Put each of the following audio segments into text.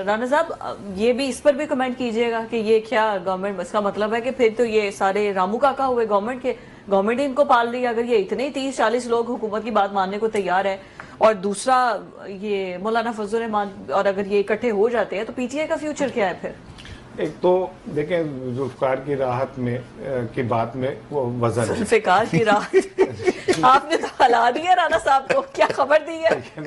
رانا صاحب یہ بھی اس پر بھی کمنٹ کیجئے گا کہ یہ کیا گورنمنٹ، اس کا مطلب ہے کہ پھر تو یہ سارے رامو کاکا ہوئے گورنمنٹ کے، گورنمنٹ ہی ان کو پال رہی ہے اگر یہ اتنے 30-40 لوگ حکومت کی بات ماننے کو تیار ہے. اور دوسرا یہ مولانا فضل الرحمان، اور اگر یہ اکٹھے ہو جاتے ہیں تو پی ٹی آئی کا فیوچر کیا ہے پھر؟ ایک تو دیکھیں ذوالفقار کی راحت میں کی بات میں وہ وزن ہے. ذوالفقار کی راحت آپ نے تو ہلا دیا رانا صاحب کو، کیا خبر دی ہے؟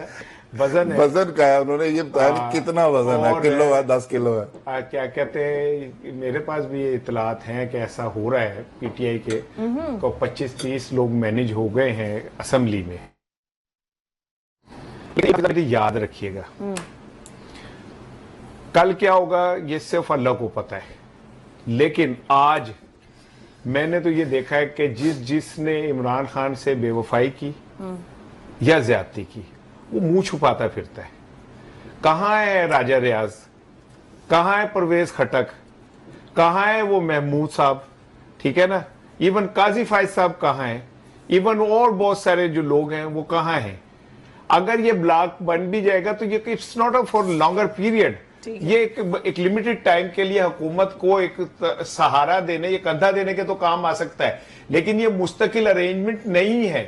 وزن ہے، وزن کا ہے، انہوں نے یہ بتایا کتنا وزن ہے، کلو ہے 10 کلو ہے. کیا کہتے ہیں، میرے پاس بھی یہ اطلاعات ہیں کہ ایسا ہو رہا ہے پی ٹی آئی کے کو 25-30 لوگ مینج ہو گئے ہیں اسمبلی میں. یاد رکھیے گا کل کیا ہوگا یہ صرف اللہ کو پتا ہے، لیکن آج میں نے تو یہ دیکھا ہے کہ جس نے عمران خان سے بے وفائی کی یا زیادتی کی وہ منہ چھپاتا پھرتا ہے. کہاں ہے راجہ ریاض، کہاں ہے پرویز خٹک، کہاں ہے وہ محمود صاحب، ٹھیک ہے نا، ایون قاضی فائز صاحب کہاں ہیں، ایون اور بہت سارے جو لوگ ہیں وہ کہاں ہیں. اگر یہ بلاک بن بھی جائے گا تو یہ it's not a for longer period, یہ ایک لمیٹڈ ٹائم کے لیے حکومت کو ایک سہارا دینے، یہ کندھا دینے کے تو کام آ سکتا ہے، لیکن یہ مستقل ارینجمنٹ نہیں ہے.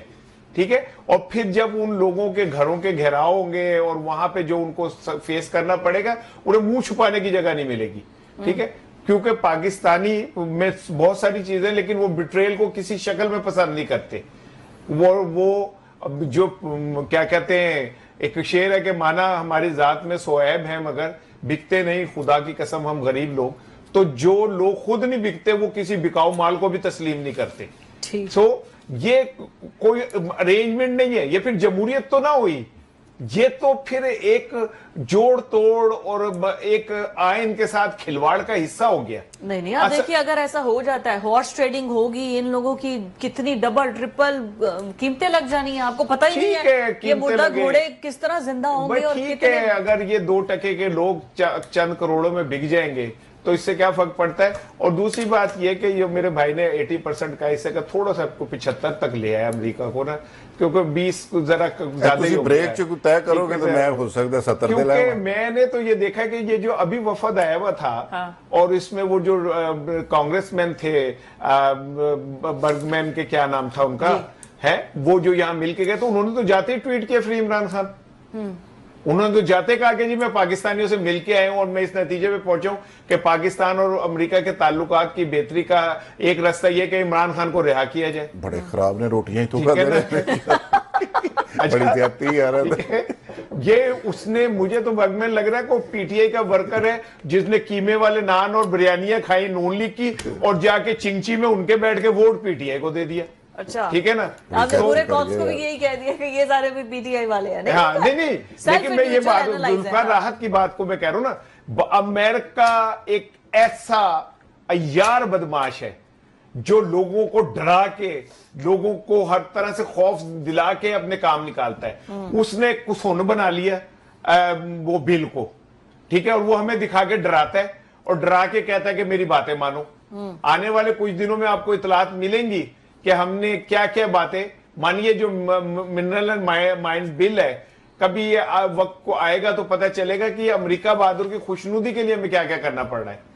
ٹھیک ہے، اور پھر جب ان لوگوں کے گھروں کے گھیراؤ ہوں گے اور وہاں پہ جو ان کو فیس کرنا پڑے گا، انہیں منہ چھپانے کی جگہ نہیں ملے گی. ٹھیک ہے، کیونکہ پاکستانی میں بہت ساری چیزیں، لیکن وہ بٹریل کو کسی شکل میں پسند نہیں کرتے. وہ جو کیا کہتے ہیں، ایک شعر ہے کہ مانا ہماری ذات میں سوئیب ہیں مگر بکتے نہیں، خدا کی قسم ہم غریب لوگ. تو جو لوگ خود نہیں بکتے وہ کسی بکاؤ مال کو بھی تسلیم نہیں کرتے. سو یہ کوئی ارینجمنٹ نہیں ہے، یہ پھر جمہوریت تو نہ ہوئی، یہ تو پھر ایک جوڑ توڑ اور ایک آئین کے ساتھ کھلواڑ کا حصہ ہو گیا. نہیں آپ دیکھیے اگر ایسا ہو جاتا ہے، ہارس ٹریڈنگ ہوگی، ان لوگوں کی کتنی ڈبل ٹرپل قیمتیں لگ جانی ہیں، آپ کو پتہ ہی نہیں ہے یہ مردہ گھوڑے کس طرح زندہ ہوں گے. اور ٹھیک ہے، اگر یہ 2 ٹکے کے لوگ چند کروڑوں میں بک جائیں گے تو اس سے کیا فرق پڑتا ہے. اور دوسری بات یہ کہ یہ میرے بھائی نے 80% کا حصہ کا تھوڑا سا 75 تک لیا ہے امریکہ کو نا، کیونکہ 20 ذرا زیادہ ہی بریک چکو طے کرو گے تو میں ہو سکتا ہے 70 دے لائے. کیونکہ میں نے تو یہ دیکھا کہ یہ جو ابھی وفد آیا ہوا تھا اور اس میں وہ جو کانگریس مین تھے، برگ مین کے کیا نام تھا ان کا ہے، وہ جو یہاں مل کے گئے تو انہوں نے تو جاتے ہی ٹویٹ کیا فری عمران خان. انہوں نے تو جاتے کہا کہ جی میں پاکستانیوں سے مل کے آیا ہوں اور میں اس نتیجے پہ پہنچا ہوں کہ پاکستان اور امریکہ کے تعلقات کی بہتری کا ایک راستہ یہ کہ عمران خان کو رہا کیا جائے. بڑے خراب نے روٹیاں ہی تو کھا دے رہے بڑی زیادتی آ رہا تھا. یہ اس نے، مجھے تو بگمن لگ رہا ہے کہ پی ٹی آئی کا ورکر ہے جس نے قیمے والے نان اور بریانیاں کھائی نون لیگ کی اور جا کے چنچی میں ان کے بیٹھ کے ووٹ پی ٹی آئی کو دے دیا. اچھا ٹھیک ہے نا، آپ نے پورے کانس کو بھی یہی کہہ دیا کہ یہ سارے بھی پی ٹی آئی والے ہیں. ہاں نہیں، لیکن میں یہ بات ذوالفقار راحت کی بات کو میں کہہ رہا ہوں نا، امریکہ ایک ایسا عیار بدماش ہے جو لوگوں کو ڈرا کے، لوگوں کو ہر طرح سے خوف دلا کے اپنے کام نکالتا ہے. اس نے کسون بنا لیا وہ بل کو، ٹھیک ہے، اور وہ ہمیں دکھا کے ڈراتا ہے اور ڈرا کے کہتا ہے کہ میری باتیں مانو. آنے والے کچھ دنوں میں آپ کو اطلاعات ملیں گی کہ ہم نے کیا کیا باتیں مانیے. جو منرل اینڈ مائنز بل ہے، کبھی یہ وقت کو آئے گا تو پتہ چلے گا کہ یہ امریکہ بہادر کی خوشنودی کے لیے ہمیں کیا کیا کرنا پڑ رہا ہے.